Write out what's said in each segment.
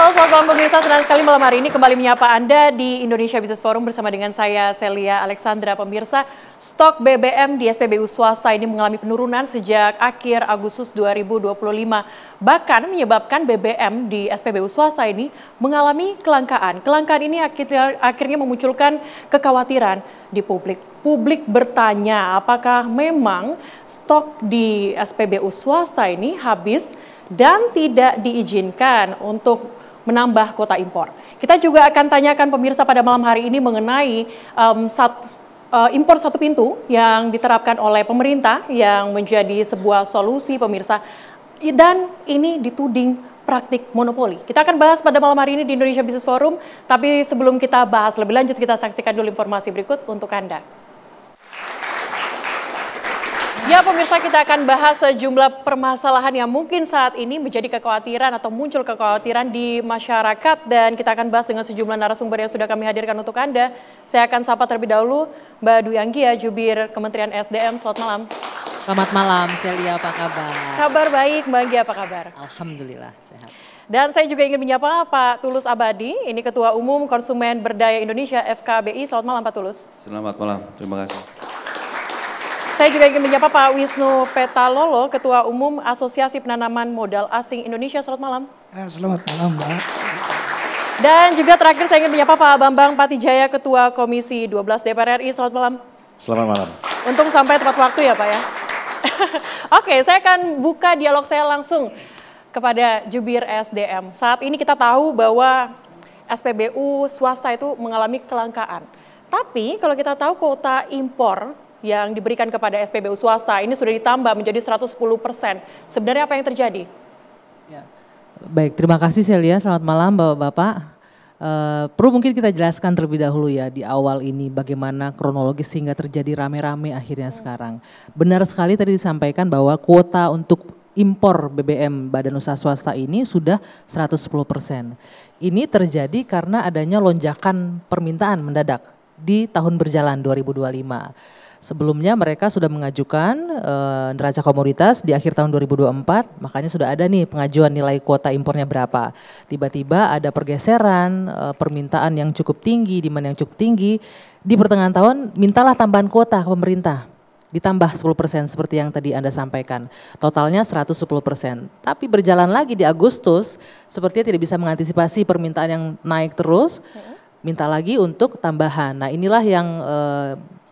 Halo selamat malam pemirsa, senang sekali malam hari ini kembali menyapa Anda di Indonesia Business Forum bersama dengan saya Celia Alexandra. Pemirsa, stok BBM di SPBU swasta ini mengalami penurunan sejak akhir Agustus 2025. Bahkan menyebabkan BBM di SPBU swasta ini mengalami kelangkaan. Kelangkaan ini akhirnya memunculkan kekhawatiran di publik. Publik bertanya apakah memang stok di SPBU swasta ini habis dan tidak diizinkan untuk menambah kuota impor. Kita juga akan tanyakan pemirsa pada malam hari ini mengenai impor satu pintu yang diterapkan oleh pemerintah yang menjadi sebuah solusi pemirsa. Dan ini dituding praktik monopoli. Kita akan bahas pada malam hari ini di Indonesia Business Forum, tapi sebelum kita bahas lebih lanjut kita saksikan dulu informasi berikut untuk Anda. Ya pemirsa, kita akan bahas sejumlah permasalahan yang mungkin saat ini menjadi kekhawatiran atau muncul kekhawatiran di masyarakat, dan kita akan bahas dengan sejumlah narasumber yang sudah kami hadirkan untuk Anda. Saya akan sapa terlebih dahulu Mbak Dwi Anggia, Jubir Kementerian SDM. Selamat malam. Selamat malam, Celia, apa kabar? Kabar baik, Mbak Anggia, apa kabar? Alhamdulillah, sehat. Dan saya juga ingin menyapa Pak Tulus Abadi, ini Ketua Umum Konsumen Berdaya Indonesia FKBI. Selamat malam Pak Tulus. Selamat malam, terima kasih. Saya juga ingin menyapa Pak Wisnu Petalolo, Ketua Umum Asosiasi Penanaman Modal Asing Indonesia. Selamat malam. Selamat malam, Mbak. Dan juga terakhir saya ingin menyapa Pak Bambang Patijaya, Ketua Komisi 12 DPR RI. Selamat malam. Selamat malam. Untung sampai tepat waktu ya Pak ya. Oke, saya akan buka dialog saya langsung kepada Jubir SDM. Saat ini kita tahu bahwa SPBU swasta itu mengalami kelangkaan. Tapi kalau kita tahu kuota impor yang diberikan kepada SPBU swasta ini sudah ditambah menjadi 110%. Sebenarnya apa yang terjadi? Ya. Baik, terima kasih Celia. Selamat malam Bapak-Bapak. Perlu mungkin kita jelaskan terlebih dahulu ya di awal ini bagaimana kronologis sehingga terjadi rame-rame akhirnya sekarang. Benar sekali tadi disampaikan bahwa kuota untuk impor BBM Badan Usaha Swasta ini sudah 110%. Ini terjadi karena adanya lonjakan permintaan mendadak di tahun berjalan 2025. Sebelumnya mereka sudah mengajukan neraca komoditas di akhir tahun 2024, makanya sudah ada nih pengajuan nilai kuota impornya berapa. Tiba-tiba ada pergeseran, permintaan yang cukup tinggi, demand yang cukup tinggi. Di pertengahan tahun mintalah tambahan kuota ke pemerintah, ditambah 10% seperti yang tadi Anda sampaikan. Totalnya 110%. Tapi berjalan lagi di Agustus, sepertinya tidak bisa mengantisipasi permintaan yang naik terus, minta lagi untuk tambahan. Nah inilah yang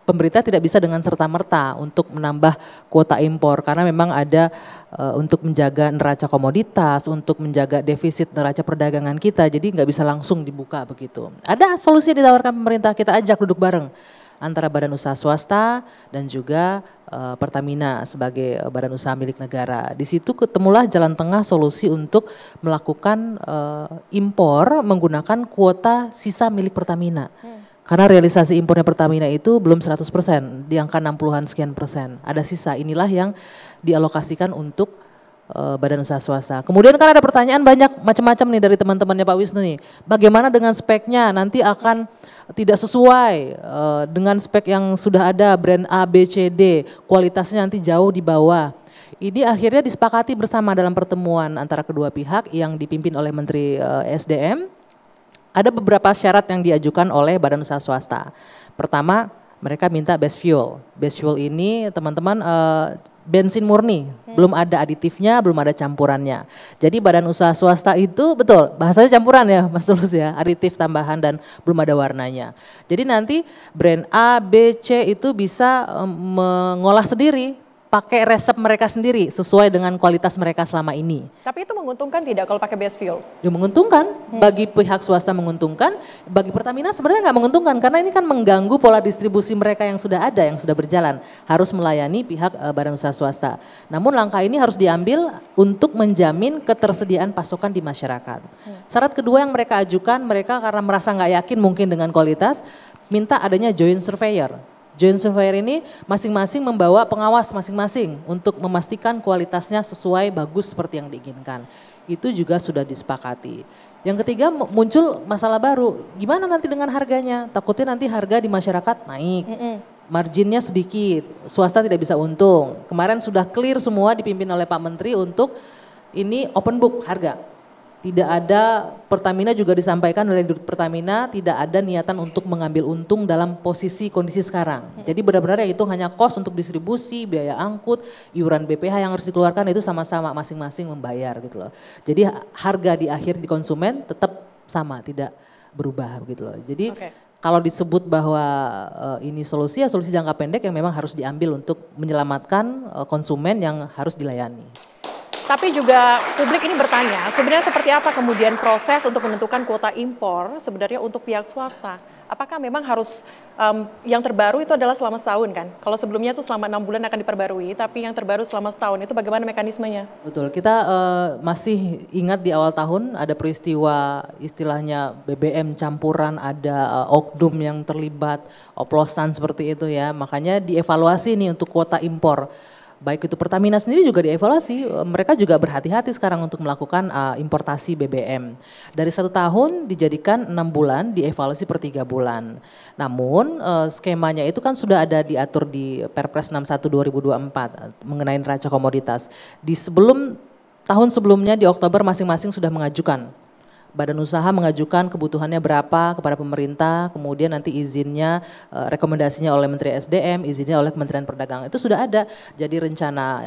pemerintah tidak bisa dengan serta-merta untuk menambah kuota impor karena memang ada untuk menjaga neraca komoditas, untuk menjaga defisit neraca perdagangan kita, jadi nggak bisa langsung dibuka begitu. Ada solusi yang ditawarkan pemerintah, kita ajak duduk bareng antara badan usaha swasta dan juga Pertamina sebagai badan usaha milik negara. Di situ ketemulah jalan tengah solusi untuk melakukan impor menggunakan kuota sisa milik Pertamina. Karena realisasi impornya Pertamina itu belum 100%, di angka 60-an sekian persen. Ada sisa, inilah yang dialokasikan untuk badan usaha swasta. Kemudian kan ada pertanyaan banyak macam-macam nih dari teman-temannya Pak Wisnu nih. Bagaimana dengan speknya? Nanti akan tidak sesuai dengan spek yang sudah ada brand A, B, C, D. Kualitasnya nanti jauh di bawah. Ini akhirnya disepakati bersama dalam pertemuan antara kedua pihak yang dipimpin oleh Menteri SDM. Ada beberapa syarat yang diajukan oleh badan usaha swasta. Pertama, mereka minta base fuel. Base fuel ini teman-teman bensin murni, belum ada aditifnya, belum ada campurannya. Jadi badan usaha swasta itu betul, bahasanya campuran ya Mas Tulus ya, aditif tambahan dan belum ada warnanya. Jadi nanti brand A, B, C itu bisa mengolah sendiri, pakai resep mereka sendiri sesuai dengan kualitas mereka selama ini. Tapi itu menguntungkan tidak kalau pakai base fuel? Ya menguntungkan, bagi pihak swasta menguntungkan, bagi Pertamina sebenarnya nggak menguntungkan karena ini kan mengganggu pola distribusi mereka yang sudah ada, yang sudah berjalan. Harus melayani pihak badan usaha swasta. Namun langkah ini harus diambil untuk menjamin ketersediaan pasokan di masyarakat. Syarat kedua yang mereka ajukan, mereka karena merasa nggak yakin mungkin dengan kualitas, minta adanya joint surveyor. Joint surveyor ini masing-masing membawa pengawas masing-masing untuk memastikan kualitasnya sesuai bagus seperti yang diinginkan. Itu juga sudah disepakati. Yang ketiga muncul masalah baru, gimana nanti dengan harganya? Takutnya nanti harga di masyarakat naik, marginnya sedikit, swasta tidak bisa untung. Kemarin sudah clear semua dipimpin oleh Pak Menteri untuk ini open book harga. Tidak ada, Pertamina juga disampaikan oleh Dirut Pertamina tidak ada niatan untuk mengambil untung dalam posisi kondisi sekarang. Jadi benar-benar itu hanya kos untuk distribusi, biaya angkut, iuran BPH yang harus dikeluarkan itu sama-sama masing-masing membayar gitu loh. Jadi harga di akhir di konsumen tetap sama, tidak berubah gitu loh. Jadi kalau disebut bahwa ini solusi, ya solusi jangka pendek yang memang harus diambil untuk menyelamatkan konsumen yang harus dilayani. Tapi juga publik ini bertanya, sebenarnya seperti apa kemudian proses untuk menentukan kuota impor sebenarnya untuk pihak swasta? Apakah memang harus yang terbaru itu adalah selama setahun kan? Kalau sebelumnya itu selama 6 bulan akan diperbarui, tapi yang terbaru selama setahun itu bagaimana mekanismenya? Betul, kita masih ingat di awal tahun ada peristiwa istilahnya BBM campuran, ada oknum yang terlibat, oplosan seperti itu ya. Makanya dievaluasi nih untuk kuota impor. Baik itu Pertamina sendiri juga dievaluasi, mereka juga berhati-hati sekarang untuk melakukan importasi BBM. Dari 1 tahun dijadikan 6 bulan, dievaluasi per 3 bulan. Namun skemanya itu kan sudah ada diatur di Perpres 61 2024 mengenai neraca komoditas. Di tahun sebelumnya di Oktober masing-masing sudah mengajukan. Badan usaha mengajukan kebutuhannya berapa kepada pemerintah, kemudian nanti izinnya, rekomendasinya oleh Menteri SDM, izinnya oleh Kementerian Perdagangan. Itu sudah ada. Jadi rencana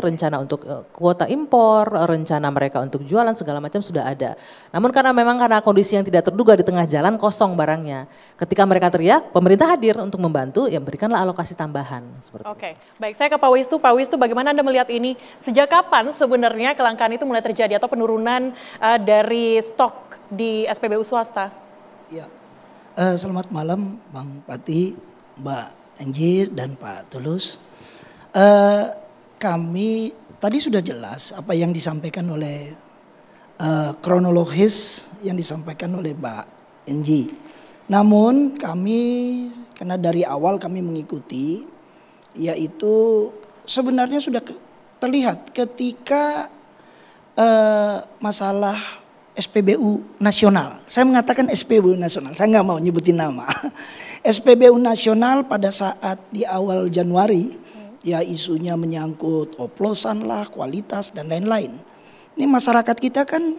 rencana untuk kuota impor, rencana mereka untuk jualan segala macam sudah ada. Namun karena kondisi yang tidak terduga di tengah jalan kosong barangnya. Ketika mereka teriak, pemerintah hadir untuk membantu, ya berikanlah alokasi tambahan. Oke, baik, saya ke Pak Wisnu. Pak Wisnu, bagaimana Anda melihat ini? Sejak kapan sebenarnya kelangkaan itu mulai terjadi atau penurunan dari stok di SPBU swasta? Ya, selamat malam Bang Pati, Mbak Angie dan Pak Tulus. Kami tadi sudah jelas apa yang disampaikan oleh kronologis yang disampaikan oleh Mbak Angie. Namun kami karena dari awal kami mengikuti, yaitu sebenarnya sudah terlihat ketika masalah SPBU nasional. Saya mengatakan SPBU nasional, saya nggak mau nyebutin nama. SPBU nasional pada saat di awal Januari, ya isunya menyangkut oplosan lah, kualitas dan lain-lain. Ini masyarakat kita kan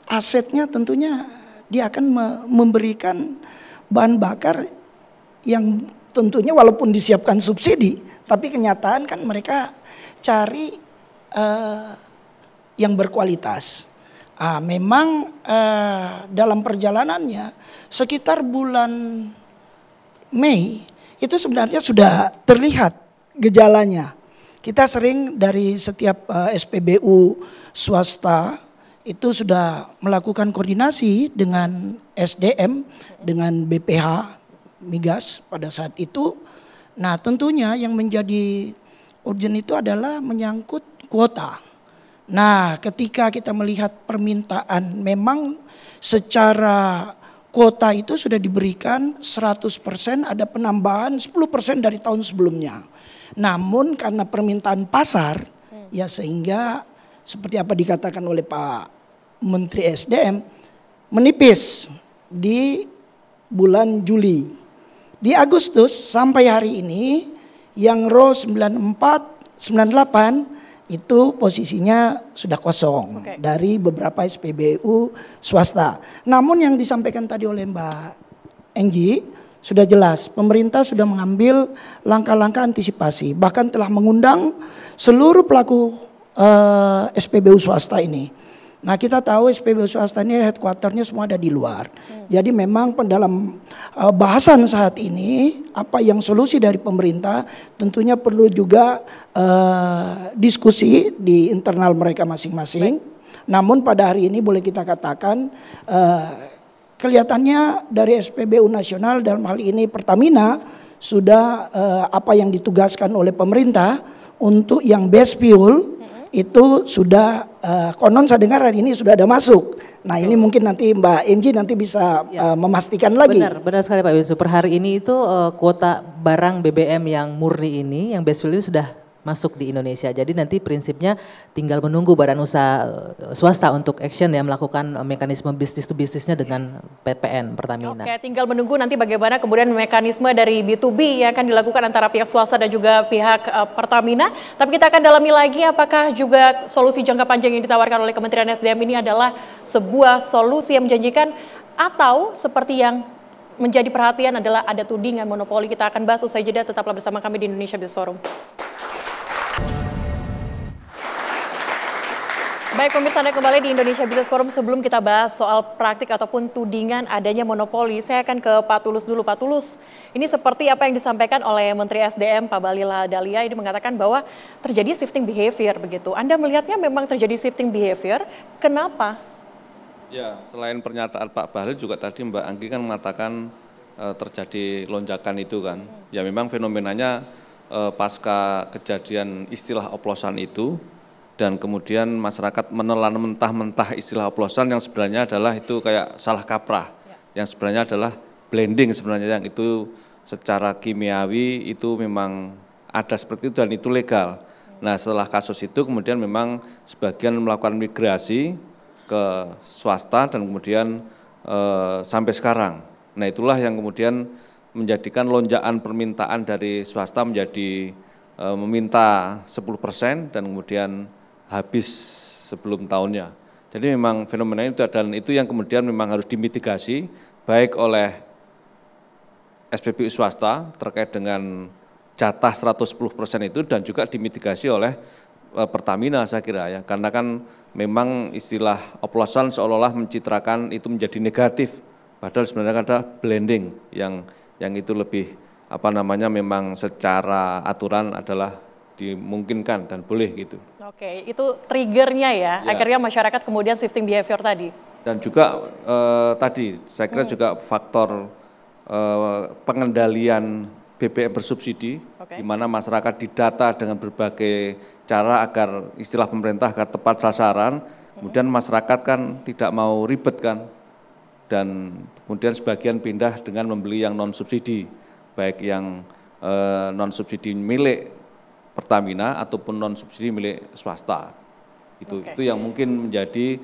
asetnya tentunya dia akan memberikan bahan bakar yang tentunya walaupun disiapkan subsidi, tapi kenyataan kan mereka cari yang berkualitas. Memang dalam perjalanannya sekitar bulan Mei itu sebenarnya sudah terlihat gejalanya. Kita sering dari setiap SPBU swasta itu sudah melakukan koordinasi dengan SDM, dengan BPH Migas pada saat itu. Nah tentunya yang menjadi urgent itu adalah menyangkut kuota. Nah ketika kita melihat permintaan memang secara kuota itu sudah diberikan 100%, ada penambahan 10% dari tahun sebelumnya. Namun karena permintaan pasar ya sehingga seperti apa dikatakan oleh Pak Menteri SDM menipis di bulan Juli. Di Agustus sampai hari ini yang row 94, 98 itu posisinya sudah kosong dari beberapa SPBU swasta. Namun yang disampaikan tadi oleh Mbak Angie sudah jelas, pemerintah sudah mengambil langkah-langkah antisipasi, bahkan telah mengundang seluruh pelaku SPBU swasta ini. Nah kita tahu SPBU swasta ini headquarternya semua ada di luar. Jadi memang dalam bahasan saat ini apa yang solusi dari pemerintah tentunya perlu juga diskusi di internal mereka masing-masing. Namun pada hari ini boleh kita katakan kelihatannya dari SPBU nasional dalam hal ini Pertamina sudah apa yang ditugaskan oleh pemerintah untuk yang base fuel itu sudah konon saya dengar hari ini sudah ada masuk. Nah ini mungkin nanti Mbak Angie nanti bisa memastikan lagi. Benar sekali Pak Wisnu. Per hari ini itu kuota barang BBM yang murni ini, yang base fuel ini sudah masuk di Indonesia. Jadi nanti prinsipnya tinggal menunggu badan usaha swasta untuk action ya, melakukan mekanisme bisnis to bisnisnya dengan PPN Pertamina. Oke, tinggal menunggu nanti bagaimana kemudian mekanisme dari B2B yang akan dilakukan antara pihak swasta dan juga pihak Pertamina. Tapi kita akan dalami lagi apakah juga solusi jangka panjang yang ditawarkan oleh Kementerian SDM ini adalah sebuah solusi yang menjanjikan atau seperti yang menjadi perhatian adalah ada tudingan monopoli. Kita akan bahas usai jeda, tetaplah bersama kami di Indonesia Business Forum. Baik pemirsa, Anda kembali di Indonesia Business Forum. Sebelum kita bahas soal praktik ataupun tudingan adanya monopoli, saya akan ke Pak Tulus dulu. Pak Tulus, ini seperti apa yang disampaikan oleh Menteri SDM Pak Bahlil Lahadalia, ini mengatakan bahwa terjadi shifting behavior begitu. Anda melihatnya memang terjadi shifting behavior, kenapa? Ya, selain pernyataan Pak Bahlil juga tadi Mbak Anggi kan mengatakan terjadi lonjakan itu kan. Ya memang fenomenanya pasca kejadian istilah oplosan itu, dan kemudian masyarakat menelan mentah-mentah istilah oplosan yang sebenarnya adalah itu kayak salah kaprah, yang sebenarnya adalah blending sebenarnya, yang itu secara kimiawi itu memang ada seperti itu dan itu legal. Nah setelah kasus itu kemudian memang sebagian melakukan migrasi ke swasta dan kemudian sampai sekarang. Nah itulah yang kemudian menjadikan lonjakan permintaan dari swasta menjadi meminta 10% dan kemudian habis sebelum tahunnya. Jadi memang fenomena itu dan itu yang kemudian memang harus dimitigasi baik oleh SPBU swasta terkait dengan jatah 110% itu dan juga dimitigasi oleh Pertamina saya kira ya. Karena kan memang istilah oplosan seolah-olah mencitrakan itu menjadi negatif. Padahal sebenarnya ada blending yang itu lebih memang secara aturan adalah dimungkinkan dan boleh gitu. Oke, itu triggernya ya, akhirnya masyarakat kemudian shifting behavior tadi. Dan juga tadi saya kira juga faktor pengendalian BBM bersubsidi, di mana masyarakat didata dengan berbagai cara agar istilah pemerintah agar tepat sasaran, kemudian masyarakat kan tidak mau ribet kan, dan kemudian sebagian pindah dengan membeli yang non subsidi, baik yang non subsidi milik Pertamina ataupun non subsidi milik swasta. Itu yang mungkin menjadi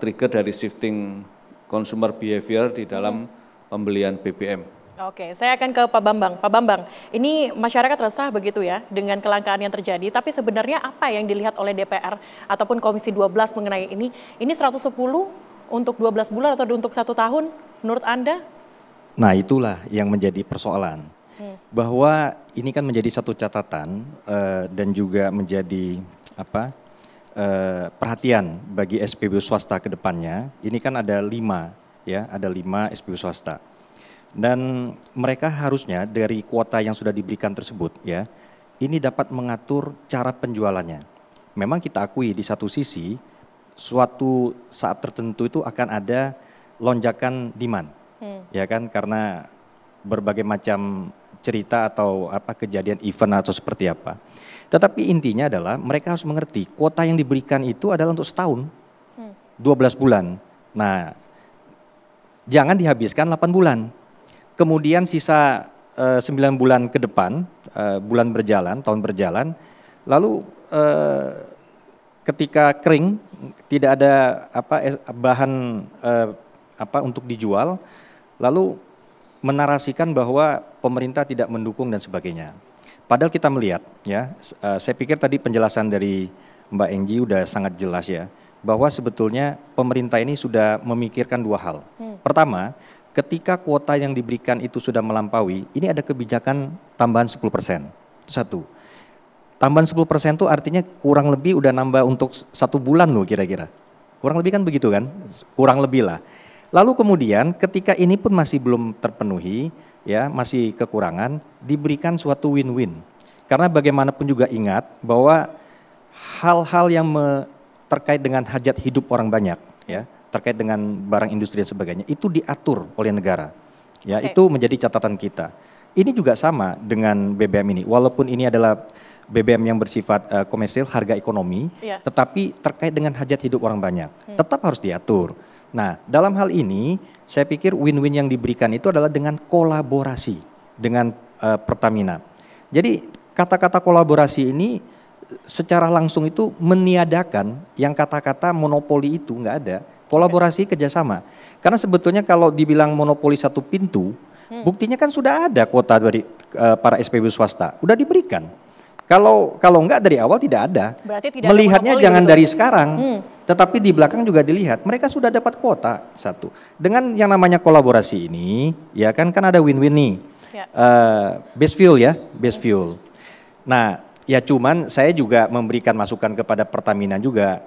trigger dari shifting consumer behavior di dalam pembelian BBM. Oke, saya akan ke Pak Bambang. Pak Bambang, ini masyarakat resah begitu ya dengan kelangkaan yang terjadi, tapi sebenarnya apa yang dilihat oleh DPR ataupun Komisi 12 mengenai ini? Ini 110 untuk 12 bulan atau untuk 1 tahun menurut Anda? Nah itulah yang menjadi persoalan. Bahwa ini kan menjadi satu catatan dan juga menjadi perhatian bagi SPBU swasta ke depannya. Ini kan ada 5 SPBU swasta. Dan mereka harusnya dari kuota yang sudah diberikan tersebut ya, ini dapat mengatur cara penjualannya. Memang kita akui di satu sisi suatu saat tertentu itu akan ada lonjakan demand. Ya kan, karena berbagai macam cerita atau kejadian event atau seperti apa. Tetapi intinya adalah mereka harus mengerti kuota yang diberikan itu adalah untuk setahun, 12 bulan. Nah, jangan dihabiskan 8 bulan. Kemudian sisa 9 bulan ke depan, bulan berjalan, tahun berjalan, lalu ketika kering, tidak ada bahan untuk dijual, lalu menarasikan bahwa pemerintah tidak mendukung dan sebagainya. Padahal kita melihat ya, saya pikir tadi penjelasan dari Mbak Enggi udah sangat jelas ya, bahwa sebetulnya pemerintah ini sudah memikirkan 2 hal. Pertama, ketika kuota yang diberikan itu sudah melampaui, ini ada kebijakan tambahan 10%. Itu satu. Tambahan 10% itu artinya kurang lebih udah nambah untuk 1 bulan loh kira-kira. Kurang lebih kan begitu kan? Kurang lebih lah. Lalu kemudian ketika ini pun masih belum terpenuhi, ya masih kekurangan, diberikan suatu win-win. Karena bagaimanapun juga ingat bahwa hal-hal yang terkait dengan hajat hidup orang banyak, ya terkait dengan barang industri dan sebagainya, itu diatur oleh negara. Ya, itu menjadi catatan kita. Ini juga sama dengan BBM ini, walaupun ini adalah BBM yang bersifat komersil, harga ekonomi, tetapi terkait dengan hajat hidup orang banyak, tetap harus diatur. Nah, dalam hal ini saya pikir win-win yang diberikan itu adalah dengan kolaborasi dengan Pertamina. Jadi kata-kata kolaborasi ini secara langsung itu meniadakan yang kata-kata monopoli itu nggak ada. Kolaborasi kerjasama. Karena sebetulnya kalau dibilang monopoli satu pintu, buktinya kan sudah ada kuota dari para SPBU swasta, udah diberikan. Kalau enggak dari awal tidak ada. Berarti tidak melihatnya ada jangan begitu? dari sekarang, tetapi di belakang juga dilihat. Mereka sudah dapat kuota satu. Dengan yang namanya kolaborasi ini, ya kan ada win-win nih. Ya. Base fuel ya, base fuel. Nah, ya cuman saya juga memberikan masukan kepada Pertamina juga.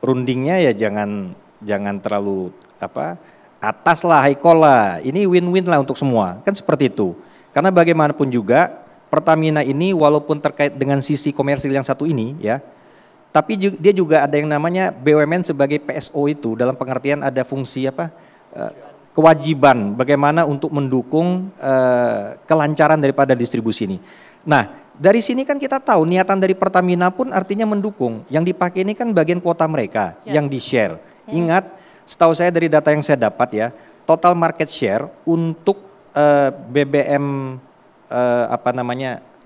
Rundingnya ya jangan terlalu atas lah, high call lah. Ini win-win lah untuk semua, kan seperti itu. Karena bagaimanapun juga Pertamina ini walaupun terkait dengan sisi komersil yang satu ini ya, tapi dia juga ada yang namanya BUMN sebagai PSO itu dalam pengertian ada fungsi kewajiban bagaimana untuk mendukung kelancaran daripada distribusi ini. Nah, dari sini kan kita tahu niatan dari Pertamina pun artinya mendukung. Yang dipakai ini kan bagian kuota mereka yang di-share. Ingat, setahu saya dari data yang saya dapat ya, total market share untuk BBM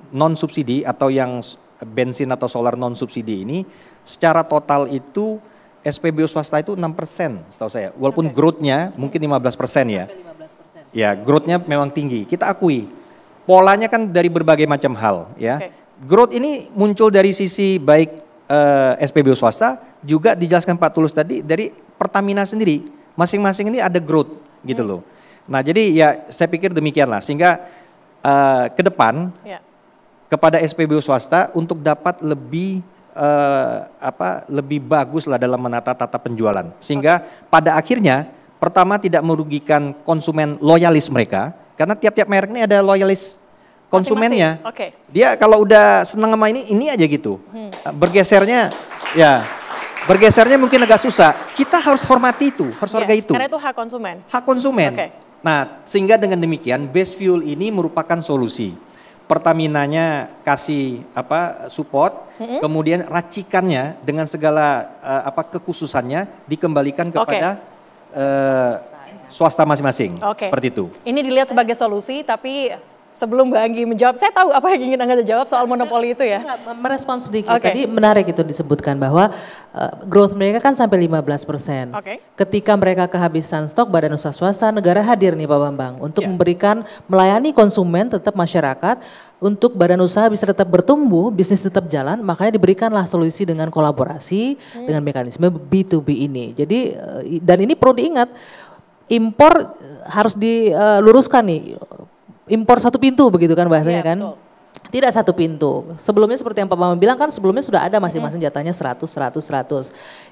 non subsidi atau yang bensin atau solar non subsidi ini secara total itu SPBU swasta itu 6% setahu saya. Walaupun growth-nya mungkin 15% ya. Ya, growth-nya memang tinggi. Kita akui. Polanya kan dari berbagai macam hal ya. Growth ini muncul dari sisi baik SPBU swasta, juga dijelaskan Pak Tulus tadi dari Pertamina sendiri. Masing-masing ini ada growth gitu loh. Nah, jadi ya saya pikir demikianlah sehingga ke depan kepada SPBU swasta untuk dapat lebih lebih bagus lah dalam menata tata penjualan. Sehingga pada akhirnya pertama tidak merugikan konsumen loyalis mereka. Karena tiap-tiap merek ini ada loyalis konsumennya. Dia kalau udah senang sama ini aja gitu. Bergesernya mungkin agak susah. Kita harus hormati itu, harus hargai itu. Karena itu hak konsumen. Hak konsumen. Nah, sehingga dengan demikian base fuel ini merupakan solusi. Pertaminanya kasih support, kemudian racikannya dengan segala kekhususannya dikembalikan kepada swasta masing-masing, seperti itu. Ini dilihat sebagai solusi, tapi sebelum Mbak Anggi menjawab, saya tahu apa yang ingin Anda jawab soal monopoli itu ya. Merespon sedikit, tadi menarik itu disebutkan bahwa growth mereka kan sampai 15%. Ketika mereka kehabisan stok, badan usaha swasta, negara hadir nih Pak Bambang untuk memberikan, melayani konsumen, tetap masyarakat, untuk badan usaha bisa tetap bertumbuh, bisnis tetap jalan, makanya diberikanlah solusi dengan kolaborasi, dengan mekanisme B2B ini. Jadi, dan ini perlu diingat, impor harus diluruskan nih, impor satu pintu begitu kan bahasanya kan. Betul. Tidak satu pintu. Sebelumnya seperti yang Pak Bambang bilang kan sebelumnya sudah ada masing-masing jatahnya 100.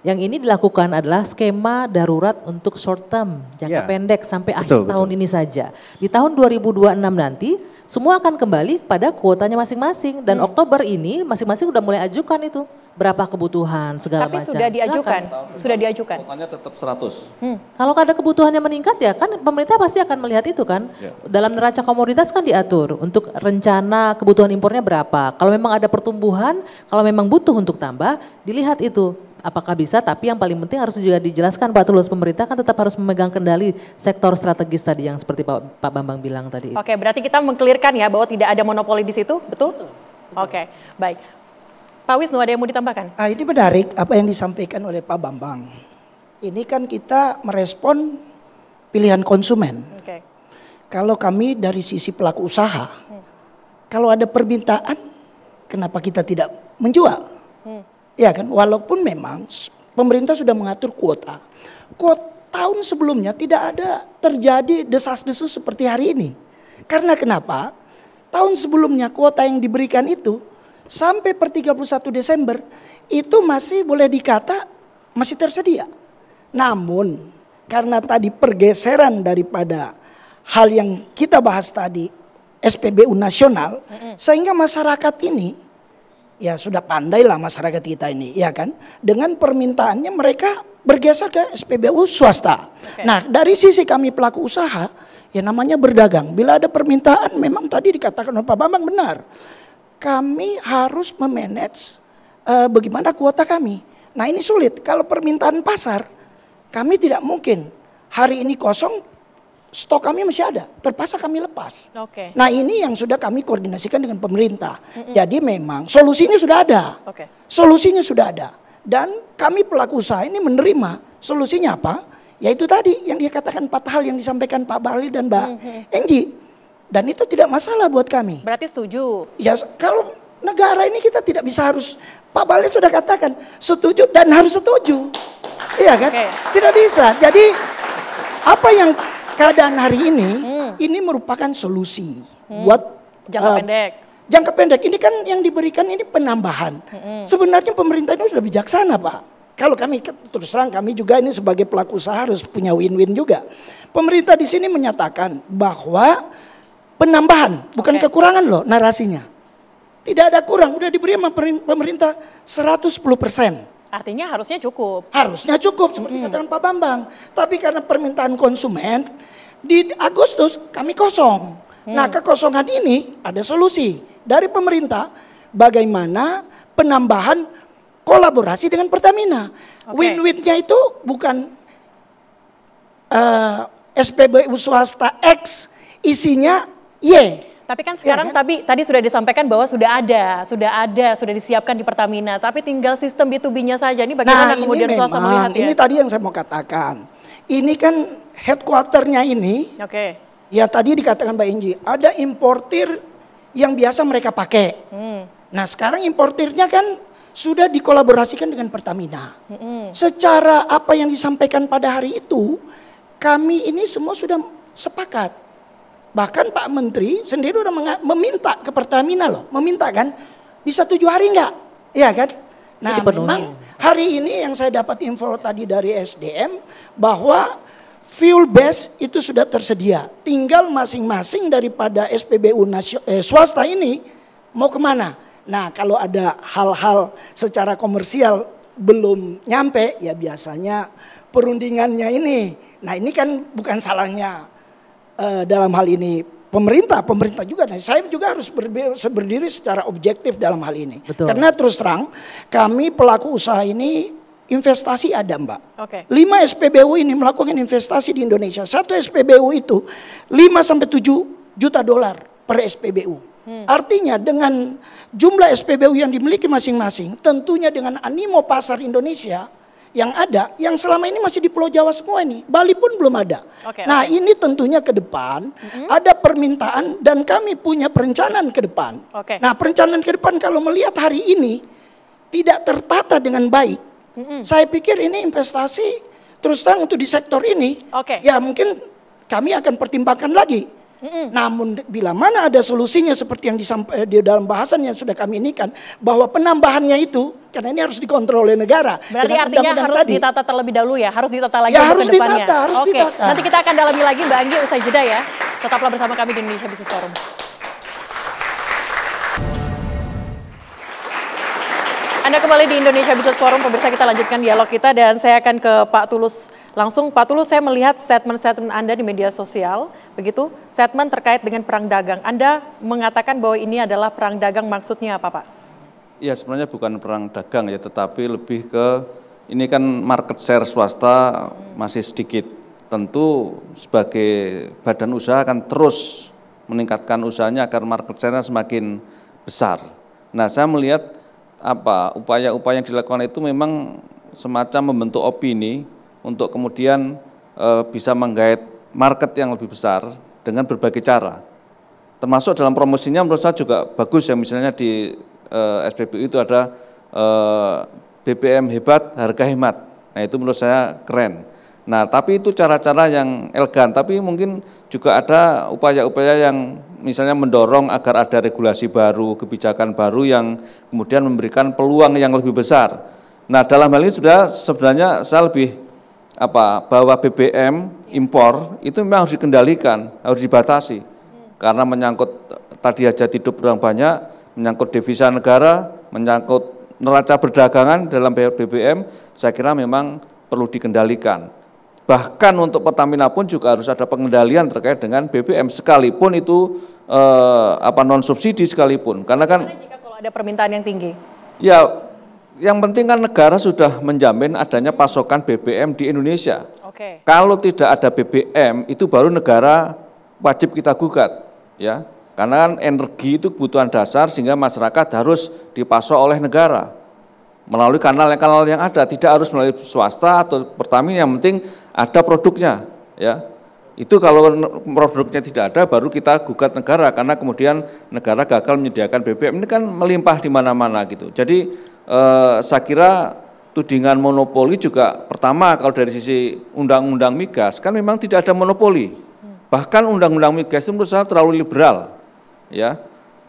Yang ini dilakukan adalah skema darurat untuk short term, jangka pendek sampai akhir tahun ini saja. Di tahun 2026 nanti semua akan kembali pada kuotanya masing-masing dan Oktober ini masing-masing udah mulai ajukan itu. Berapa kebutuhan segala macam. Tapi sudah diajukan, sudah diajukan. Kuotanya tetap 100. Kalau ada kebutuhannya meningkat ya kan pemerintah pasti akan melihat itu kan. Dalam neraca komoditas kan diatur untuk rencana kebutuhan impornya berapa. Kalau memang ada pertumbuhan, kalau memang butuh untuk tambah, dilihat itu. Apakah bisa, tapi yang paling penting harus juga dijelaskan Pak Tulus, pemerintah kan tetap harus memegang kendali sektor strategis tadi yang seperti Pak Bambang bilang tadi. Oke, berarti kita mengklirkan ya bahwa tidak ada monopoli di situ, betul? Oke, baik. Pak Wisnu, ada yang mau ditambahkan? Ini menarik apa yang disampaikan oleh Pak Bambang. Ini kan kita merespon pilihan konsumen. Kalau kami dari sisi pelaku usaha, kalau ada permintaan, kenapa kita tidak menjual? Ya kan, walaupun memang pemerintah sudah mengatur kuota. Tahun sebelumnya tidak ada terjadi desas-desus seperti hari ini. Karena kenapa? Tahun sebelumnya kuota yang diberikan itu sampai per 31 Desember itu masih boleh dikata masih tersedia. Namun karena tadi pergeseran daripada hal yang kita bahas tadi SPBU nasional, sehingga masyarakat ini ya sudah pandailah masyarakat kita ini ya kan, dengan permintaannya mereka bergeser ke SPBU swasta. Nah, dari sisi kami pelaku usaha ya namanya berdagang. Bila ada permintaan memang tadi dikatakan oleh Pak Bambang benar. Kami harus memanage bagaimana kuota kami. Nah ini sulit, kalau permintaan pasar, kami tidak mungkin hari ini kosong, stok kami masih ada, terpaksa kami lepas. Oke. Nah ini yang sudah kami koordinasikan dengan pemerintah. Jadi memang solusinya sudah ada. Oke. Solusinya sudah ada. Dan kami pelaku usaha ini menerima solusinya apa? Yaitu tadi yang dia katakan 4 hal yang disampaikan Pak Bahlil dan Mbak Enji. Dan itu tidak masalah buat kami. Berarti setuju. Ya kalau negara ini kita tidak bisa harus, Pak Bahlil sudah katakan setuju dan harus setuju. Iya kan? Oke. Tidak bisa. Jadi apa yang keadaan hari ini merupakan solusi buat Jangka pendek. Jangka pendek ini kan yang diberikan ini penambahan. Sebenarnya pemerintah ini sudah bijaksana, Pak. Kalau kami terus terang kami juga ini sebagai pelaku usaha harus punya win-win juga. Pemerintah di sini menyatakan bahwa penambahan bukan kekurangan loh narasinya. Tidak ada kurang, udah diberi sama pemerintah 110%. Artinya harusnya cukup. Harusnya cukup seperti katakan Pak Bambang. Tapi karena permintaan konsumen di Agustus kami kosong. Nah kekosongan ini ada solusi dari pemerintah bagaimana penambahan kolaborasi dengan Pertamina. Win-winnya itu bukan SPBU swasta X isinya Y. Tapi kan sekarang tadi sudah disampaikan bahwa sudah disiapkan di Pertamina. Tapi tinggal sistem B2B-nya saja. Ini bagaimana kemudian swasta melihat ya? Ini tadi yang saya mau katakan. Ini kan headquarter-nya ini. Oke. Ya tadi dikatakan Mbak Inji, ada importir yang biasa mereka pakai. Nah sekarang importirnya kan sudah dikolaborasikan dengan Pertamina. Secara apa yang disampaikan pada hari itu, kami ini semua sudah sepakat. Bahkan Pak Menteri sendiri udah meminta ke Pertamina loh, meminta kan, bisa 7 hari enggak? Iya kan? Nah memang hari ini yang saya dapat info tadi dari SDM bahwa fuel base itu sudah tersedia. Tinggal masing-masing daripada SPBU swasta ini mau kemana. Nah kalau ada hal-hal secara komersial belum nyampe ya biasanya perundingannya ini. Nah ini kan bukan salahnya dalam hal ini pemerintah juga. Nah, saya juga harus berdiri secara objektif dalam hal ini. Betul. Karena terus terang kami pelaku usaha ini investasi ada Mbak. 5 SPBU ini melakukan investasi di Indonesia. Satu SPBU itu 5-7 juta dolar per SPBU. Artinya dengan jumlah SPBU yang dimiliki masing-masing, tentunya dengan animo pasar Indonesia yang ada, yang selama ini masih di Pulau Jawa semua ini, Bali pun belum ada. Nah ini tentunya ke depan ada permintaan dan kami punya perencanaan ke depan. Nah perencanaan ke depan kalau melihat hari ini tidak tertata dengan baik, saya pikir ini investasi terus terang untuk di sektor ini, ya mungkin kami akan pertimbangkan lagi. Namun bila mana ada solusinya seperti yang di dalam bahasan yang sudah kami inikan, bahwa penambahannya itu karena ini harus dikontrol oleh negara. Berarti artinya harus ditata terlebih dahulu ya, harus ditata lagi ya, untuk kedepannya. Harus ditata. Nanti kita akan dalami lagi Mbak Anggi usai jeda ya. Tetaplah bersama kami di Indonesia Business Forum. Anda kembali di Indonesia Business Forum, pemirsa, kita lanjutkan dialog kita dan saya akan ke Pak Tulus langsung. Pak Tulus, saya melihat statement-statement Anda di media sosial, begitu, statement terkait dengan perang dagang. Anda mengatakan bahwa ini adalah perang dagang, maksudnya apa Pak? Ya sebenarnya bukan perang dagang ya, tetapi lebih ke, ini kan market share swasta masih sedikit. Tentu sebagai badan usaha akan terus meningkatkan usahanya agar market share-nya semakin besar. Nah saya melihat upaya-upaya yang dilakukan itu memang semacam membentuk opini untuk kemudian bisa menggait market yang lebih besar dengan berbagai cara. Termasuk dalam promosinya menurut saya juga bagus ya, misalnya di SPBU itu ada BBM hebat, harga hemat. Nah itu menurut saya keren. Nah tapi itu cara-cara yang elegan, tapi mungkin juga ada upaya-upaya yang misalnya mendorong agar ada regulasi baru, kebijakan baru yang kemudian memberikan peluang yang lebih besar. Nah dalam hal ini sebenarnya saya lebih bahwa BBM impor itu memang harus dikendalikan, harus dibatasi. Karena menyangkut tadi hajat hidup orang banyak, menyangkut devisa negara, menyangkut neraca perdagangan dalam BBM, saya kira memang perlu dikendalikan. Bahkan untuk Pertamina pun juga harus ada pengendalian terkait dengan BBM sekalipun itu non subsidi sekalipun. Karena kan jika kalau ada permintaan yang tinggi. Ya Yang penting kan negara sudah menjamin adanya pasokan BBM di Indonesia. Oke. Kalau tidak ada BBM, itu baru negara wajib kita gugat, ya. Karena kan energi itu kebutuhan dasar sehingga masyarakat harus dipasok oleh negara melalui kanal-kanal yang ada, tidak harus melalui swasta atau Pertamina, yang penting ada produknya, ya. Itu kalau produknya tidak ada baru kita gugat negara, karena kemudian negara gagal menyediakan BBM. Ini kan melimpah di mana-mana gitu. Jadi saya kira tudingan monopoli juga pertama kalau dari sisi undang-undang migas kan memang tidak ada monopoli. Bahkan undang-undang migas itu menurut saya terlalu liberal. Ya.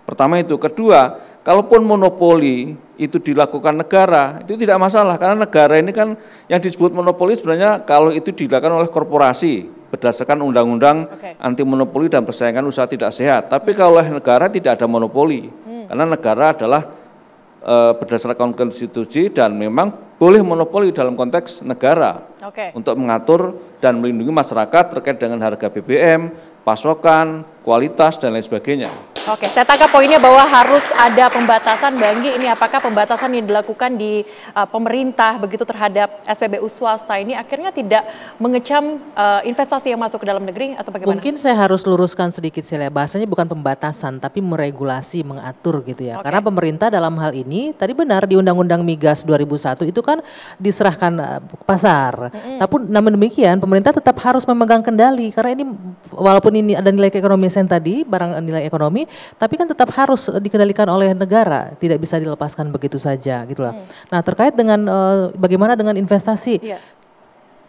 Pertama itu, kedua, kalaupun monopoli itu dilakukan negara, itu tidak masalah karena negara ini kan yang disebut monopoli sebenarnya kalau itu dilakukan oleh korporasi berdasarkan undang-undang anti monopoli dan persaingan usaha tidak sehat. Tapi kalau oleh negara tidak ada monopoli, karena negara adalah berdasarkan konstitusi dan memang boleh monopoli dalam konteks negara untuk mengatur dan melindungi masyarakat terkait dengan harga BBM, pasokan, kualitas dan lain sebagainya. Oke, saya tangkap poinnya bahwa harus ada pembatasan. Bang Anggi, ini apakah pembatasan yang dilakukan di pemerintah begitu terhadap SPBU swasta ini akhirnya tidak mengecam investasi yang masuk ke dalam negeri atau bagaimana? Mungkin saya harus luruskan sedikit sih, bahasanya bukan pembatasan tapi meregulasi, mengatur gitu ya. Karena pemerintah dalam hal ini tadi benar di Undang-Undang Migas 2001 itu kan diserahkan pasar. Namun demikian pemerintah tetap harus memegang kendali karena ini walaupun ini ada nilai keekonomian tadi, barang nilai ekonomi, tapi kan tetap harus dikendalikan oleh negara, tidak bisa dilepaskan begitu saja gitu lah. Nah, terkait dengan bagaimana dengan investasi,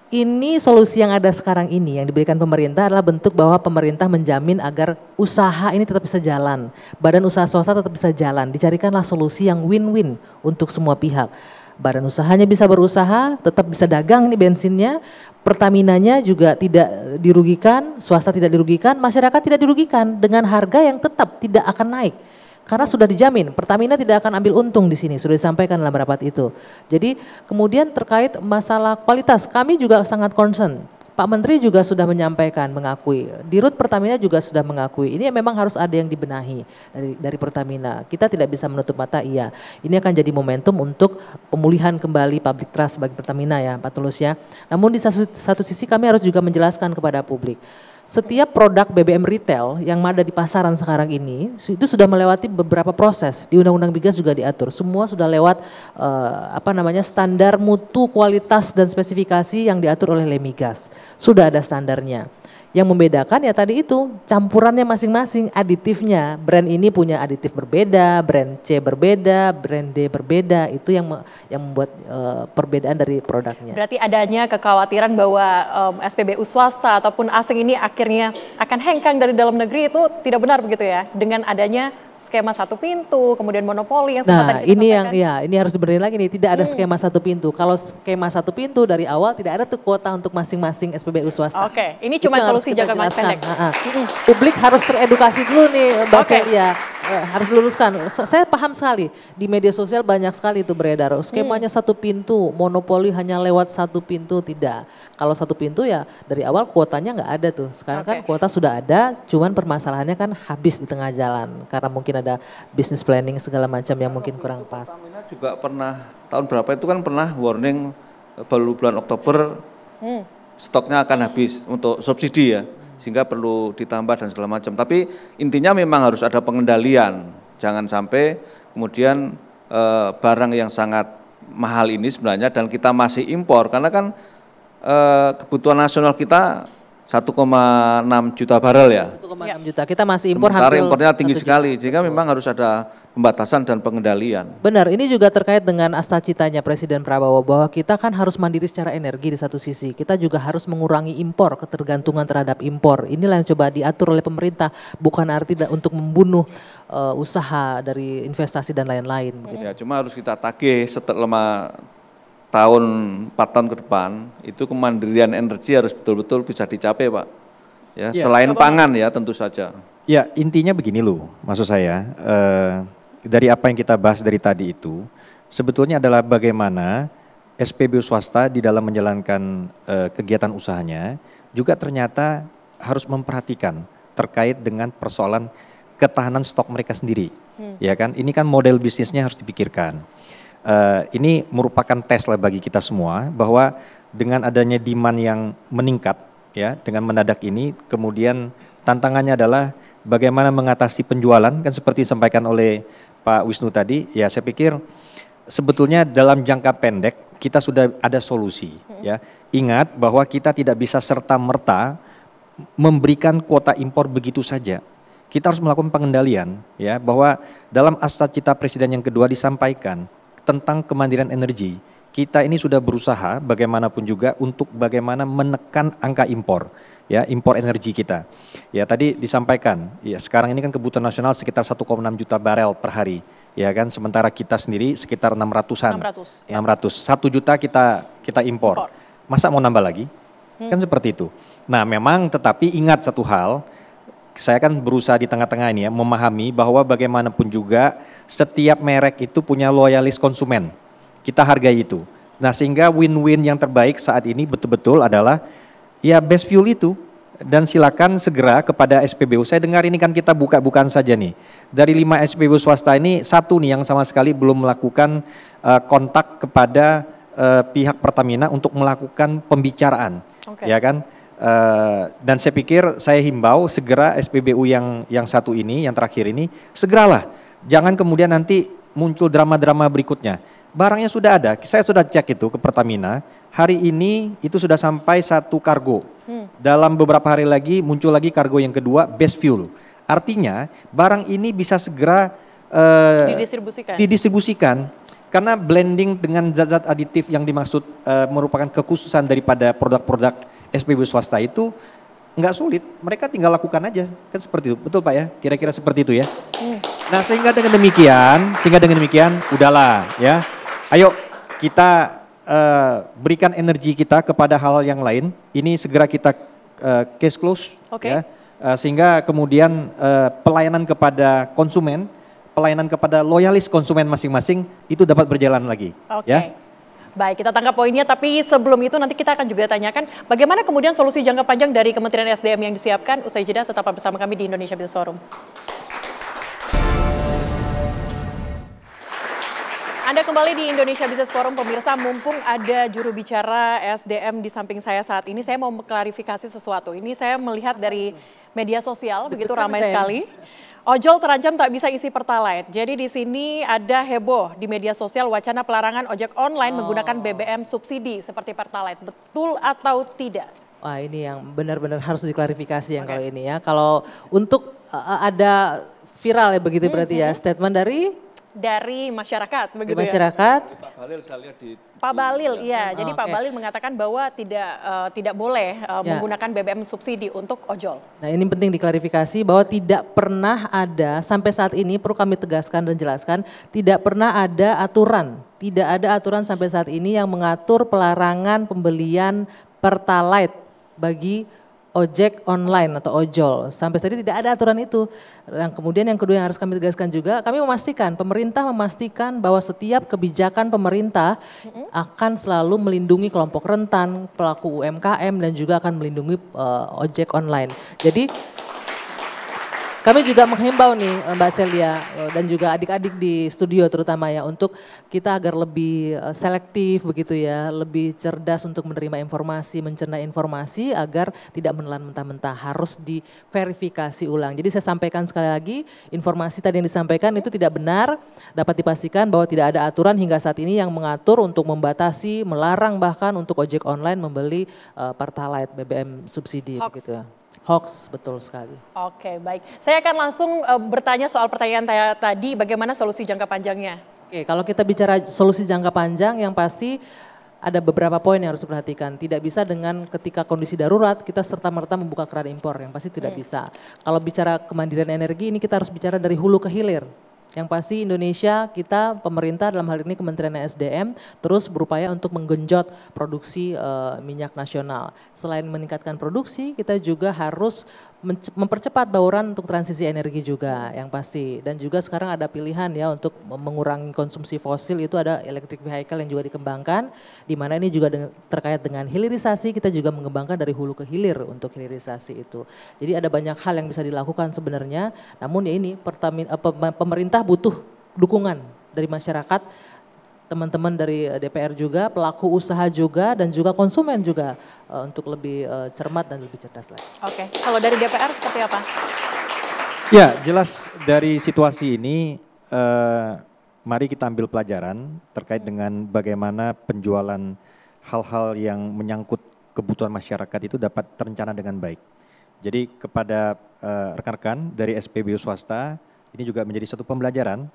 ini solusi yang ada sekarang ini yang diberikan pemerintah adalah bentuk bahwa pemerintah menjamin agar usaha ini tetap bisa jalan, badan usaha swasta tetap bisa jalan, dicarikanlah solusi yang win-win untuk semua pihak. Badan usahanya bisa berusaha, tetap bisa dagang nih bensinnya, Pertaminanya juga tidak dirugikan, swasta tidak dirugikan, masyarakat tidak dirugikan dengan harga yang tetap tidak akan naik. Karena sudah dijamin, Pertamina tidak akan ambil untung di sini, sudah disampaikan dalam rapat itu. Jadi kemudian terkait masalah kualitas, kami juga sangat concern. Pak Menteri juga sudah menyampaikan, mengakui, Dirut Pertamina juga sudah mengakui, ini memang harus ada yang dibenahi dari Pertamina. Kita tidak bisa menutup mata, iya. Ini akan jadi momentum untuk pemulihan kembali public trust bagi Pertamina ya Pak Tulus ya. Namun di satu sisi kami harus juga menjelaskan kepada publik. Setiap produk BBM retail yang ada di pasaran sekarang ini itu sudah melewati beberapa proses. Di Undang-Undang Migas juga diatur. Semua sudah lewat standar mutu, kualitas dan spesifikasi yang diatur oleh Lemigas. Sudah ada standarnya. Yang membedakan ya tadi itu campurannya masing-masing, aditifnya. Brand ini punya aditif berbeda, brand C berbeda, brand D berbeda. Itu yang membuat perbedaan dari produknya. Berarti adanya kekhawatiran bahwa SPBU swasta ataupun asing ini akhirnya akan hengkang dari dalam negeri itu tidak benar begitu ya? Dengan adanya skema satu pintu, kemudian monopoli yang sempat tadi ini yang ya ini harus dibenerin lagi nih, tidak ada skema satu pintu. Kalau skema satu pintu dari awal tidak ada tuh kuota untuk masing-masing SPBU swasta. Oke, ini cuma solusi jangka pendek. Publik harus teredukasi dulu nih Mbak Celia. Harus diluruskan. Saya paham sekali di media sosial banyak sekali itu beredar. Skemanya satu pintu, monopoli hanya lewat satu pintu, tidak. Kalau satu pintu ya dari awal kuotanya nggak ada tuh. Sekarang kan kuota sudah ada, cuman permasalahannya kan habis di tengah jalan karena mungkin ada business planning segala macam yang mungkin kurang pas. Pertamina juga pernah tahun berapa itu kan pernah warning baru bulan Oktober stoknya akan habis untuk subsidi ya. Sehingga perlu ditambah dan segala macam. Tapi intinya memang harus ada pengendalian. Jangan sampai kemudian barang yang sangat mahal ini sebenarnya dan kita masih impor. Karena kan kebutuhan nasional kita 1,6 juta barel ya. 1,6 juta, kita masih impor hampir impornya tinggi 1 sekali, juta. sehingga memang harus ada pembatasan dan pengendalian. Benar, ini juga terkait dengan cita-citanya Presiden Prabowo bahwa kita kan harus mandiri secara energi di satu sisi. Kita juga harus mengurangi impor, ketergantungan terhadap impor. Inilah yang coba diatur oleh pemerintah, bukan arti untuk membunuh usaha dari investasi dan lain-lain. Ya, cuma harus kita tagih setelah 4 tahun ke depan itu kemandirian energi harus betul-betul bisa dicapai Pak. Ya, selain pangan ya tentu saja. Ya intinya begini loh, maksud saya dari apa yang kita bahas dari tadi itu sebetulnya adalah bagaimana SPBU swasta di dalam menjalankan kegiatan usahanya juga ternyata harus memperhatikan terkait dengan persoalan ketahanan stok mereka sendiri. Ya kan, ini kan model bisnisnya harus dipikirkan. ini merupakan tes lah bagi kita semua bahwa dengan adanya demand yang meningkat ya dengan mendadak ini, kemudian tantangannya adalah bagaimana mengatasi penjualan kan seperti disampaikan oleh Pak Wisnu tadi. Ya saya pikir sebetulnya dalam jangka pendek kita sudah ada solusi ya. Ingat bahwa kita tidak bisa serta-merta memberikan kuota impor begitu saja. Kita harus melakukan pengendalian ya, bahwa dalam Astra Cita Presiden yang kedua disampaikan tentang kemandirian energi. Kita ini sudah berusaha bagaimanapun juga untuk bagaimana menekan angka impor ya, impor energi kita. Ya tadi disampaikan, ya sekarang ini kan kebutuhan nasional sekitar 1,6 juta barel per hari. Ya kan, sementara kita sendiri sekitar 600-an. 600. Ya. 1 juta kita impor. Masa mau nambah lagi? Kan seperti itu. Nah memang tetapi ingat satu hal, saya kan berusaha di tengah-tengah ini ya, memahami bahwa bagaimanapun juga setiap merek itu punya loyalis konsumen. Kita hargai itu. Nah sehingga win-win yang terbaik saat ini betul-betul adalah ya best fuel itu. Dan silakan segera kepada SPBU. Saya dengar ini kan kita buka-bukaan saja nih. Dari 5 SPBU swasta ini, 1 nih yang sama sekali belum melakukan kontak kepada pihak Pertamina untuk melakukan pembicaraan. Ya kan? Dan saya pikir saya himbau segera SPBU yang 1 ini, yang terakhir ini, segeralah. Jangan kemudian nanti muncul drama-drama berikutnya. Barangnya sudah ada, saya sudah cek itu ke Pertamina, hari ini itu sudah sampai 1 kargo. Dalam beberapa hari lagi muncul lagi kargo yang kedua, best fuel. Artinya barang ini bisa segera didistribusikan. Karena blending dengan zat-zat aditif yang dimaksud merupakan kekhususan daripada produk-produk SPBU swasta itu nggak sulit, mereka tinggal lakukan aja, kan seperti itu, betul Pak ya, kira-kira seperti itu ya. Nah sehingga dengan demikian, udahlah ya, ayo kita berikan energi kita kepada hal yang lain, ini segera kita case close, ya, sehingga kemudian pelayanan kepada konsumen, pelayanan kepada loyalis konsumen masing-masing itu dapat berjalan lagi. Ya. Baik, kita tangkap poinnya, tapi sebelum itu nanti kita akan juga tanyakan bagaimana kemudian solusi jangka panjang dari Kementerian SDM yang disiapkan. Usai jeda, tetaplah bersama kami di Indonesia Business Forum. Anda kembali di Indonesia Business Forum, pemirsa. Mumpung ada juru bicara SDM di samping saya saat ini, saya mau mengklarifikasi sesuatu. Ini saya melihat dari media sosial, begitu ramai sekali. Ojol terancam tak bisa isi Pertalite. Jadi di sini ada heboh di media sosial wacana pelarangan ojek online menggunakan BBM subsidi seperti Pertalite. Betul atau tidak? Wah ini yang benar-benar harus diklarifikasi yang kalau ini ya. Kalau untuk ada viral ya begitu berarti ya statement dari masyarakat begitu masyarakat. Ya? Pak Bahlil saya lihat di Pak Bahlil, iya. Jadi Pak Bahlil mengatakan bahwa tidak boleh menggunakan BBM subsidi untuk ojol. Nah ini penting diklarifikasi bahwa tidak pernah ada sampai saat ini, perlu kami tegaskan dan jelaskan, tidak pernah ada aturan, sampai saat ini yang mengatur pelarangan pembelian Pertalite bagi ojek online atau ojol. Sampai saat ini tidak ada aturan itu. Dan kemudian yang kedua yang harus kami tegaskan juga, kami pemerintah memastikan bahwa setiap kebijakan pemerintah akan selalu melindungi kelompok rentan, pelaku UMKM dan juga akan melindungi ojek online. Jadi kami juga menghimbau nih Mbak Celia dan juga adik-adik di studio terutama ya untuk kita agar lebih selektif begitu ya, lebih cerdas untuk menerima informasi, mencerna informasi agar tidak menelan mentah-mentah, harus diverifikasi ulang. Jadi saya sampaikan sekali lagi, informasi tadi yang disampaikan itu tidak benar, dapat dipastikan bahwa tidak ada aturan hingga saat ini yang mengatur untuk membatasi, melarang bahkan untuk ojek online membeli Pertalite BBM subsidi begitu ya. Hoax, betul sekali. Oke, baik. Saya akan langsung bertanya soal pertanyaan tadi, bagaimana solusi jangka panjangnya? Oke, kalau kita bicara solusi jangka panjang, yang pasti ada beberapa poin yang harus diperhatikan. Tidak bisa dengan ketika kondisi darurat, kita serta-merta membuka keran impor, yang pasti tidak bisa. Kalau bicara kemandirian energi, ini kita harus bicara dari hulu ke hilir. Yang pasti Indonesia, kita pemerintah dalam hal ini Kementerian SDM terus berupaya untuk menggenjot produksi minyak nasional. Selain meningkatkan produksi, kita juga harus mempercepat bauran untuk transisi energi juga yang pasti. Dan juga sekarang ada pilihan ya untuk mengurangi konsumsi fosil, itu ada electric vehicle yang juga dikembangkan. Di mana ini juga terkait dengan hilirisasi, kita juga mengembangkan dari hulu ke hilir untuk hilirisasi itu. Jadi ada banyak hal yang bisa dilakukan sebenarnya, namun ya ini pemerintah butuh dukungan dari masyarakat teman-teman dari DPR juga, pelaku usaha juga, dan juga konsumen juga untuk lebih cermat dan lebih cerdas lagi. Oke, kalau dari DPR seperti apa? Ya, jelas dari situasi ini mari kita ambil pelajaran terkait dengan bagaimana penjualan hal-hal yang menyangkut kebutuhan masyarakat itu dapat terencana dengan baik. Jadi kepada rekan-rekan dari SPBU swasta ini juga menjadi satu pembelajaran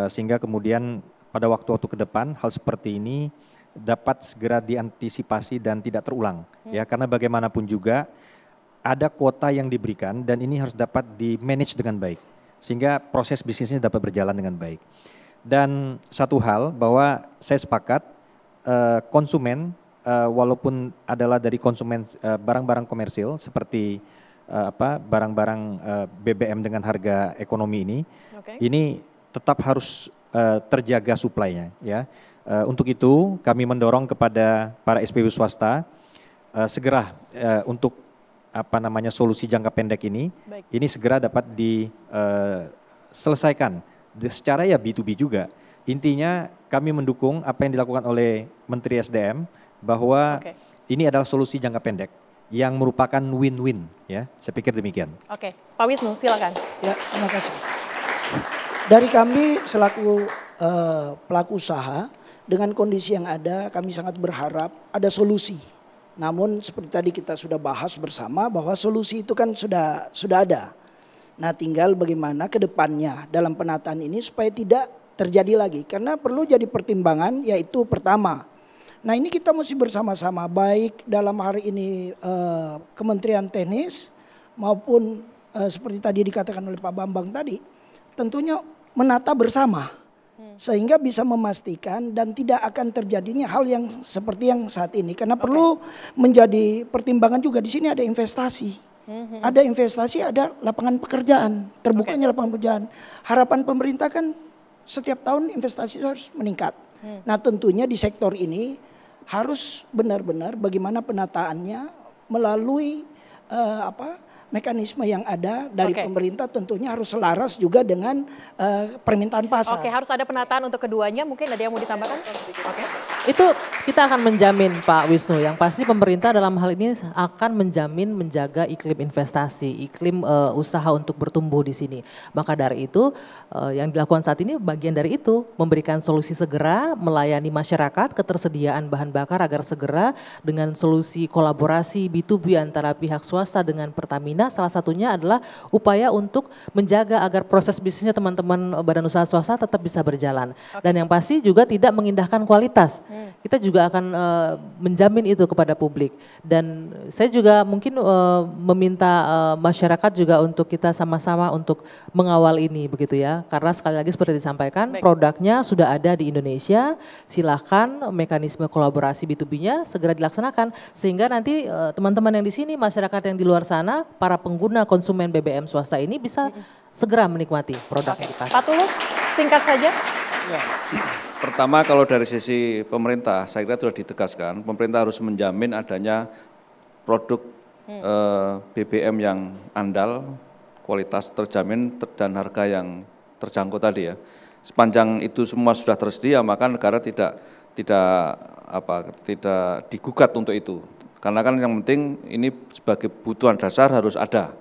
sehingga kemudian pada waktu-waktu ke depan hal seperti ini dapat segera diantisipasi dan tidak terulang ya, karena bagaimanapun juga ada kuota yang diberikan dan ini harus dapat di-manage dengan baik sehingga proses bisnisnya dapat berjalan dengan baik. Dan satu hal bahwa saya sepakat konsumen walaupun adalah dari konsumen barang-barang komersil seperti barang-barang BBM dengan harga ekonomi ini, ini tetap harus terjaga suplainya ya. Untuk itu kami mendorong kepada para SPBU swasta segera untuk solusi jangka pendek ini segera dapat diselesaikan secara ya B2B juga. Intinya kami mendukung apa yang dilakukan oleh Menteri SDM bahwa ini adalah solusi jangka pendek yang merupakan win-win ya. Saya pikir demikian. Oke, Pak Wisnu silakan. Ya, terima kasih. Dari kami selaku pelaku usaha, dengan kondisi yang ada kami sangat berharap ada solusi. Namun seperti tadi kita sudah bahas bersama bahwa solusi itu kan sudah ada. Nah tinggal bagaimana ke depannya dalam penataan ini supaya tidak terjadi lagi. Karena perlu jadi pertimbangan yaitu pertama. Nah ini kita mesti bersama-sama baik dalam hari ini Kementerian Teknis maupun seperti tadi dikatakan oleh Pak Bambang tadi. Tentunya menata bersama sehingga bisa memastikan dan tidak akan terjadinya hal yang seperti yang saat ini karena perlu menjadi pertimbangan juga. Di sini ada investasi, ada investasi, ada lapangan pekerjaan, terbukanya lapangan pekerjaan. Harapan pemerintah kan setiap tahun investasi harus meningkat. Nah tentunya di sektor ini harus benar-benar bagaimana penataannya melalui mekanisme yang ada dari pemerintah tentunya harus selaras juga dengan permintaan pasar. Oke, harus ada penataan untuk keduanya. Mungkin ada yang mau ditambahkan? Oke. Itu kita akan menjamin Pak Wisnu, yang pasti pemerintah dalam hal ini akan menjaga iklim investasi, iklim usaha untuk bertumbuh di sini. Maka dari itu yang dilakukan saat ini bagian dari itu, memberikan solusi segera, melayani masyarakat, ketersediaan bahan bakar agar segera dengan solusi kolaborasi B2B antara pihak swasta dengan Pertamina. Salah satunya adalah upaya untuk menjaga agar proses bisnisnya teman-teman badan usaha swasta tetap bisa berjalan. Dan yang pasti juga tidak mengindahkan kualitas. Kita juga akan menjamin itu kepada publik. Dan saya juga mungkin meminta masyarakat juga untuk kita sama-sama untuk mengawal ini begitu ya. Karena sekali lagi seperti disampaikan produknya sudah ada di Indonesia, silakan mekanisme kolaborasi B2B-nya segera dilaksanakan. Sehingga nanti teman-teman yang di sini, masyarakat yang di luar sana, para pengguna konsumen BBM swasta ini bisa segera menikmati produk kita. Pak Tulus, singkat saja. Ya. Pertama kalau dari sisi pemerintah, saya kira sudah ditegaskan, pemerintah harus menjamin adanya produk BBM yang andal, kualitas terjamin dan harga yang terjangkau tadi ya. Sepanjang itu semua sudah tersedia, maka negara tidak digugat untuk itu. Karena kan yang penting ini sebagai kebutuhan dasar harus ada.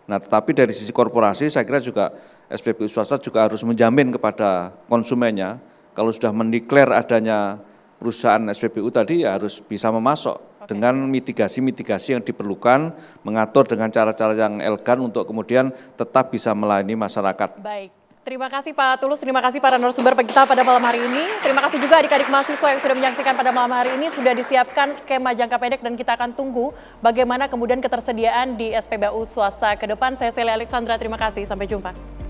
Nah tetapi dari sisi korporasi saya kira juga SPBU swasta juga harus menjamin kepada konsumennya, kalau sudah mendeklar adanya perusahaan SPBU tadi ya harus bisa memasok dengan mitigasi-mitigasi yang diperlukan, mengatur dengan cara-cara yang elegan untuk kemudian tetap bisa melayani masyarakat. Baik. Terima kasih Pak Tulus, terima kasih para narasumber kita pada malam hari ini. Terima kasih juga adik-adik mahasiswa yang sudah menyaksikan pada malam hari ini. Sudah disiapkan skema jangka pendek dan kita akan tunggu bagaimana kemudian ketersediaan di SPBU swasta ke depan. Saya Celia Alexandra, terima kasih. Sampai jumpa.